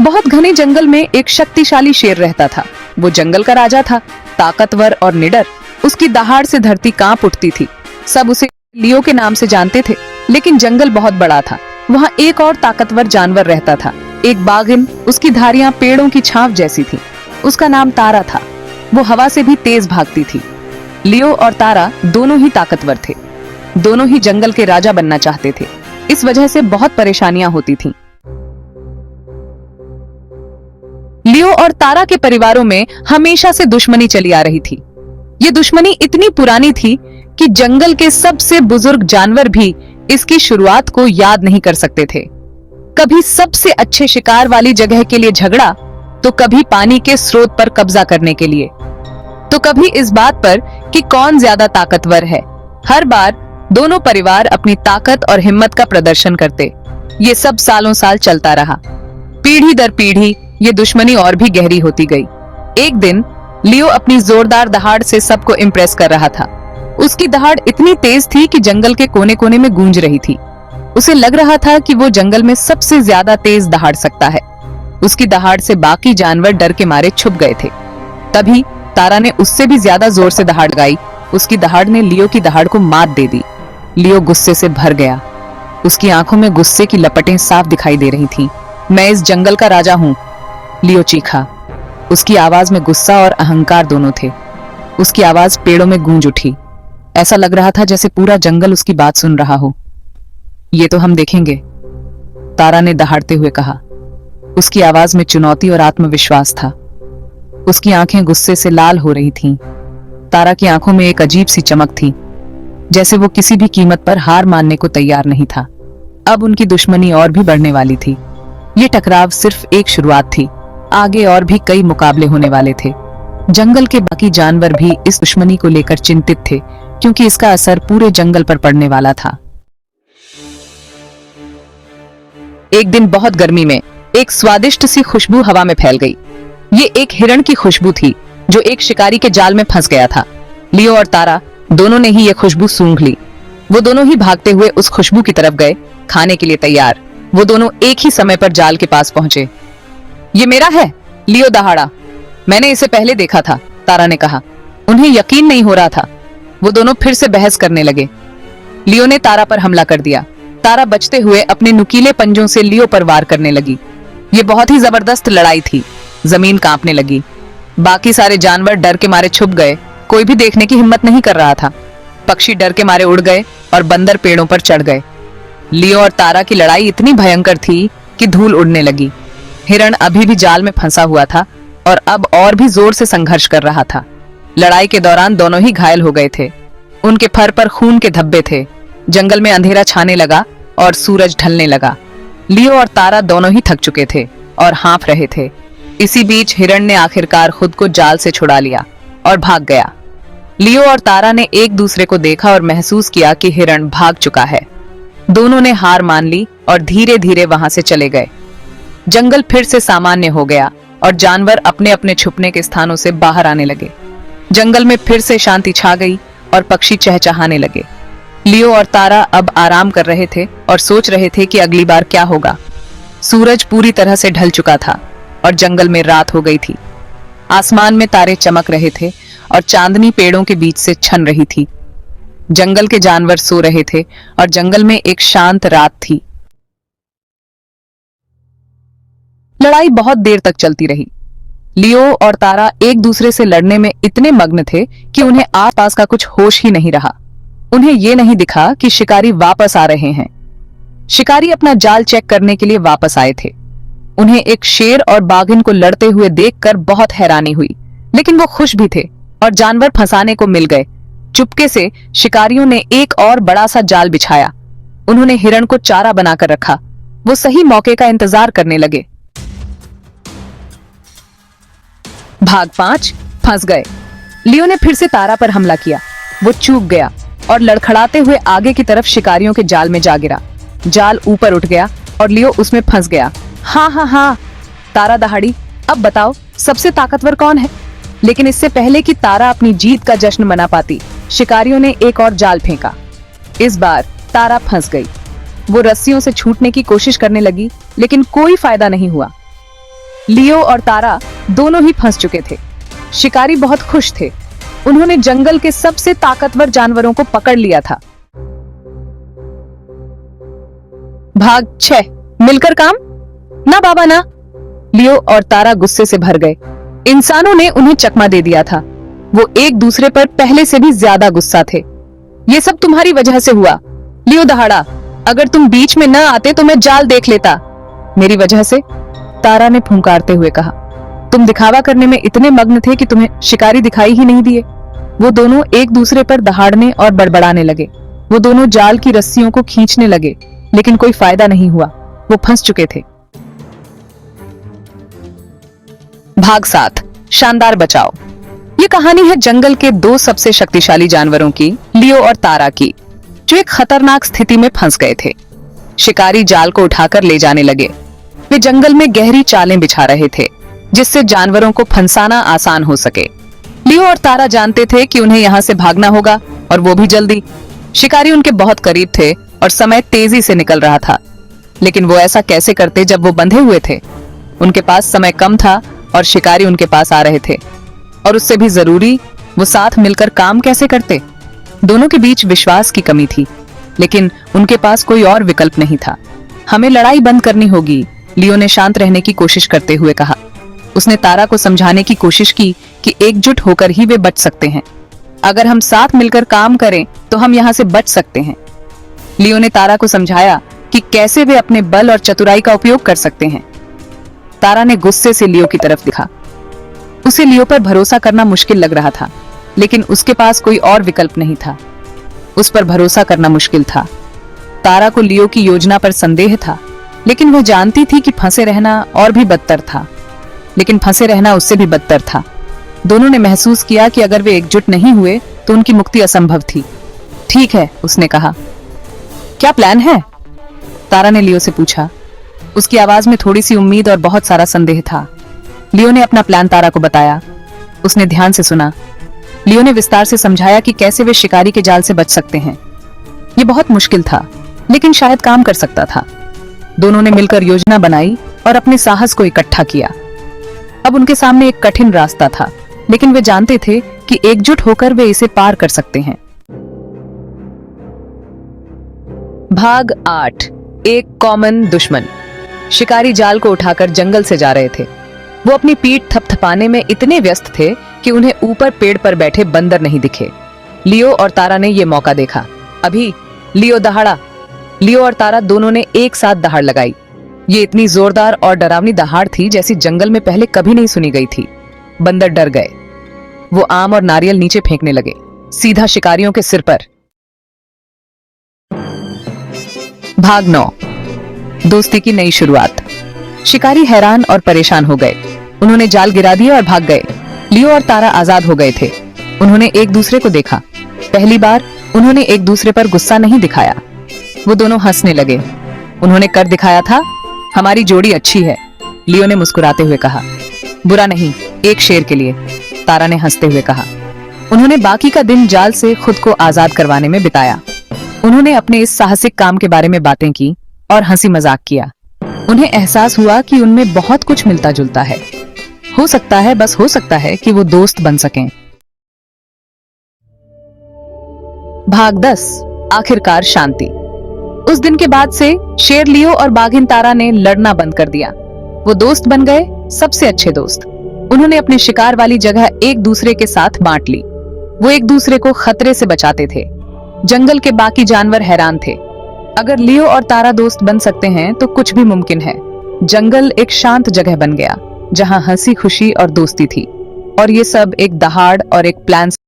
बहुत घने जंगल में एक शक्तिशाली शेर रहता था। वो जंगल का राजा था, ताकतवर और निडर। उसकी दहाड़ से धरती कांप उठती थी। सब उसे लियो के नाम से जानते थे। लेकिन जंगल बहुत बड़ा था। वहाँ एक और ताकतवर जानवर रहता था, एक बाघिन। उसकी धारियां पेड़ों की छांव जैसी थी। उसका नाम तारा था। वो हवा से भी तेज भागती थी। लियो और तारा दोनों ही ताकतवर थे। दोनों ही जंगल के राजा बनना चाहते थे। इस वजह से बहुत परेशानियां होती थीं। लियो और तारा के परिवारों में हमेशा से दुश्मनी चली आ रही थी। ये दुश्मनी इतनी पुरानी थी कि जंगल के सबसे बुजुर्ग जानवर भी इसकी शुरुआत को याद नहीं कर सकते थे। कभी सबसे अच्छे शिकार वाली जगह के लिए झगड़ा, तो कभी पानी के स्रोत पर कब्जा करने के लिए, तो कभी इस बात पर कि कौन ज्यादा ताकतवर है। हर बार दोनों परिवार अपनी ताकत और हिम्मत का प्रदर्शन करते। ये सब सालों साल चलता रहा। पीढ़ी दर पीढ़ी ये दुश्मनी और भी गहरी होती गई। एक दिन लियो अपनी जोरदार दहाड़ से सबको इम्प्रेस कर रहा था। उसकी दहाड़ इतनी तेज थी कि जंगल के कोने कोने में गूंज रही थी। उसे लग रहा था कि वो जंगल में सबसे ज्यादा तेज दहाड़ सकता है। उसकी दहाड़ से बाकी जानवर डर के मारे छुप गए थे। तभी तारा ने उससे भी ज्यादा जोर से दहाड़ लगाई। उसकी दहाड़ ने लियो की दहाड़ को मात दे दी। लियो गुस्से से भर गया। उसकी आंखों में गुस्से की लपटें साफ दिखाई दे रही थीं। मैं इस जंगल का राजा हूं, लियो चीखा। उसकी आवाज में गुस्सा और अहंकार दोनों थे। उसकी आवाज पेड़ों में गूंज उठी। ऐसा लग रहा था जैसे पूरा जंगल उसकी बात सुन रहा हो। ये तो हम देखेंगे, तारा ने दहाड़ते हुए कहा। उसकी आवाज में चुनौती और आत्मविश्वास था। उसकी आंखें गुस्से से लाल हो रही थीं। तारा की आंखों में एक अजीब सी चमक थी, जैसे वो किसी भी कीमत पर हार मानने को तैयार नहीं था। अब उनकी दुश्मनी और भी बढ़ने वाली थी। ये टकराव सिर्फ एक शुरुआत थी। आगे और भी कई मुकाबले होने वाले थे। जंगल के बाकी जानवर भी इस दुश्मनी को लेकर चिंतित थे, क्योंकि इसका असर पूरे जंगल पर पड़ने वाला था। एक दिन बहुत गर्मी में एक स्वादिष्ट सी खुशबू हवा में फैल गई। ये एक हिरण की खुशबू थी, जो एक शिकारी के जाल में फंस गया था। लियो और तारा दोनों ने ही यह खुशबू सूंघ ली। वो दोनों ही भागते हुए उस खुशबू की तरफ गए, खाने के लिए तैयार। वो दोनों एक ही समय पर जाल के पास पहुंचे। ये मेरा है, लियो दहाड़ा। मैंने इसे पहले देखा था, तारा ने कहा। उन्हें यकीन नहीं हो रहा था। वो दोनों फिर से बहस करने लगे। लियो ने तारा पर हमला कर दिया। तारा बचते हुए अपने नुकीले पंजों से लियो पर वार करने लगी। ये बहुत ही जबरदस्त लड़ाई थी। जमीन कांपने लगी। बाकी सारे जानवर डर के मारे छुप गए। कोई भी देखने की हिम्मत नहीं कर रहा था। पक्षी डर के मारे उड़ गए और बंदर पेड़ों पर चढ़ गए। लियो और तारा की लड़ाई इतनी भयंकर थी कि धूल उड़ने लगी। हिरण अभी भी जाल में फंसा हुआ था और अब और भी जोर से संघर्ष कर रहा था। लड़ाई के दौरान दोनों ही घायल हो गए थे। उनके फर पर खून के धब्बे थे। जंगल में अंधेरा छाने लगा और सूरज ढलने लगा। लियो और तारा दोनों ही थक चुके थे और हाँफ रहे थे। इसी बीच हिरण ने आखिरकार खुद को जाल से छुड़ा लिया और भाग गया। लियो और तारा ने एक दूसरे को देखा और महसूस किया कि हिरण भाग चुका है। दोनों ने हार मान ली और धीरे धीरे वहां से चले गए। जंगल फिर से सामान्य हो गया और जानवर अपने अपने छुपने के स्थानों से बाहर आने लगे। जंगल में फिर से शांति छा गई और पक्षी चहचहाने लगे। लियो और तारा अब आराम कर रहे थे और सोच रहे थे कि अगली बार क्या होगा। सूरज पूरी तरह से ढल चुका था और जंगल में रात हो गई थी। आसमान में तारे चमक रहे थे और चांदनी पेड़ों के बीच से छन रही थी। जंगल के जानवर सो रहे थे और जंगल में एक शांत रात थी। लड़ाई बहुत देर तक चलती रही। लियो और तारा एक दूसरे से लड़ने में इतने मग्न थे कि उन्हें आसपास का कुछ होश ही नहीं रहा। उन्हें यह नहीं दिखा कि शिकारी वापस आ रहे हैं। शिकारी अपना जाल चेक करने के लिए वापस आए थे। उन्हें एक शेर और बाघिन को लड़ते हुए देखकर बहुत हैरानी हुई, लेकिन वो खुश भी थे और जानवर फंसाने को मिल गए। चुपके से शिकारियों ने एक और बड़ा सा जाल बिछाया। उन्होंने हिरण को चारा बनाकर रखा। वो सही मौके का इंतजार करने लगे। भाग 5 फंस गए। लियो ने फिर से तारा पर हमला किया। वो चूक गया और लड़खड़ाते हुए आगे की तरफ शिकारियों के जाल में जा गिरा। जाल ऊपर उठ गया और लियो उसमें फंस गया। हाँ हाँ हाँ, तारा दहाड़ी। अब बताओ सबसे ताकतवर कौन है? लेकिन इससे पहले कि तारा अपनी जीत का जश्न मना पाती, शिकारियों ने एक और जाल फेंका। इस बार तारा फंस गई। वो रस्सियों से छूटने की कोशिश करने लगी, लेकिन कोई फायदा नहीं हुआ। लियो और तारा दोनों ही फंस चुके थे। शिकारी बहुत खुश थे। उन्होंने जंगल के सबसे ताकतवर जानवरों को पकड़ लिया था। भाग 6, मिलकर काम? ना बाबा ना। लियो और तारा गुस्से से भर गए। इंसानों ने उन्हें चकमा दे दिया था। वो एक दूसरे पर पहले से भी ज्यादा गुस्सा थे। ये सब तुम्हारी वजह से हुआ। लियो दहाड़ा, अगर तुम बीच में न आते तो मैं जाल देख लेता। मेरी वजह से? तारा ने फुंकारते हुए कहा। तुम दिखावा करने में इतने मग्न थे कि तुम्हें शिकारी दिखाई ही नहीं दिए। वो दोनों एक दूसरे पर दहाड़ने और बड़बड़ाने लगे। वो दोनों जाल की रस्सियों को खींचने लगे, लेकिन कोई फायदा नहीं हुआ। वो फंस चुके थे। भाग 7, शानदार बचाव। ये कहानी है जंगल के दो सबसे शक्तिशाली जानवरों की, लियो और तारा की, जो एक खतरनाक स्थिति में फंस गए थे। शिकारी जाल को उठाकर ले जाने लगे। वे जंगल में गहरी चालें बिछा रहे थे, जिससे जानवरों को फंसाना आसान हो सके। लियो और तारा जानते थे कि उन्हें यहाँ से भागना होगा, और वो भी जल्दी। शिकारी उनके बहुत करीब थे और समय तेजी से निकल रहा था। लेकिन वो ऐसा कैसे करते जब वो बंधे हुए थे? उनके पास समय कम था और शिकारी उनके पास आ रहे थे। और उससे भी जरूरी, वो साथ मिलकर काम कैसे करते? दोनों के बीच विश्वास की कमी थी, लेकिन उनके पास कोई और विकल्प नहीं था। हमें लड़ाई बंद करनी होगी, लियो ने शांत रहने की कोशिश करते हुए कहा। उसने तारा को समझाने की कोशिश की कि एकजुट होकर ही वे बच सकते हैं। अगर हम साथ मिलकर काम करें तो हम यहाँ से बच सकते हैं। लियो ने तारा को समझाया कि कैसे वे अपने बल और चतुराई का उपयोग कर सकते हैं। तारा ने गुस्से से लियो की तरफ दिखा। उसे लियो पर भरोसा करना मुश्किल लग रहा था, लेकिन उसके पास कोई और विकल्प नहीं था। उस पर भरोसा करना मुश्किल था। तारा को लियो की योजना पर संदेह था, लेकिन वह जानती थी कि फंसे रहना और भी बदतर था। लेकिन फंसे रहना उससे भी बदतर था। दोनों ने महसूस किया कि अगर वे एकजुट नहीं हुए तो उनकी मुक्ति असंभव थी। ठीक है, उसने कहा। क्या प्लान है? तारा ने लियो से पूछा। उसकी आवाज में थोड़ी सी उम्मीद और बहुत सारा संदेह था। लियो ने अपना प्लान तारा को बताया। उसने ध्यान से सुना। लियो ने विस्तार से समझाया कि कैसे वे शिकारी के जाल से बच सकते हैं। ये बहुत मुश्किल था, लेकिन शायद काम कर सकता था। दोनों ने मिलकर योजना बनाई और अपने साहस को इकट्ठा किया। अब उनके सामने एक कठिन रास्ता था, लेकिन वे जानते थे कि एकजुट होकर वे इसे पार कर सकते हैं। भाग 8, एक कॉमन दुश्मन। शिकारी जाल को उठाकर जंगल से जा रहे थे। वो अपनी पीठ थपथपाने में इतने व्यस्त थे कि उन्हें ऊपर पेड़ पर बैठे बंदर नहीं दिखे। लियो और तारा ने यह मौका देखा। अभी लियो दहाड़ा। लियो और तारा दोनों ने एक साथ दहाड़ लगाई। ये इतनी जोरदार और डरावनी दहाड़ थी जैसी जंगल में पहले कभी नहीं सुनी गई थी। बंदर डर गए। वो आम और नारियल नीचे फेंकने लगे, सीधा शिकारियों के सिर पर। भाग 9, दोस्ती की नई शुरुआत। शिकारी हैरान और परेशान हो गए। उन्होंने जाल गिरा दिए और भाग गए। लियो और तारा आजाद हो गए थे। उन्होंने एक दूसरे को देखा। पहली बार उन्होंने एक दूसरे पर गुस्सा नहीं दिखाया। वो दोनों हंसने लगे। उन्होंने कर दिखाया था, हमारी जोड़ी अच्छी है, लियो ने मुस्कुराते हुए कहा। बुरा नहीं, एक शेर के लिए, तारा ने हंसते हुए कहा। उन्होंने बाकी का दिन जाल से खुद को आजाद करवाने में बिताया। उन्होंने अपने इस साहसिक काम के बारे में बातें की और हंसी मजाक किया। उन्हें एहसास हुआ कि उनमें बहुत कुछ मिलता जुलता है। हो सकता है, बस हो सकता है कि वो दोस्त बन सकें। भाग 10, आखिरकार शांति। उस दिन के बाद से शेर लियो और बाघिन तारा ने लड़ना बंद कर दिया। वो दोस्त बन गए, सबसे अच्छे दोस्त। उन्होंने अपने शिकार वाली जगह एक दूसरे के साथ बांट ली। वो एक दूसरे को खतरे से बचाते थे। जंगल के बाकी जानवर हैरान थे। अगर लियो और तारा दोस्त बन सकते हैं तो कुछ भी मुमकिन है। जंगल एक शांत जगह बन गया, जहां हंसी खुशी और दोस्ती थी। और ये सब एक दहाड़ और एक प्लान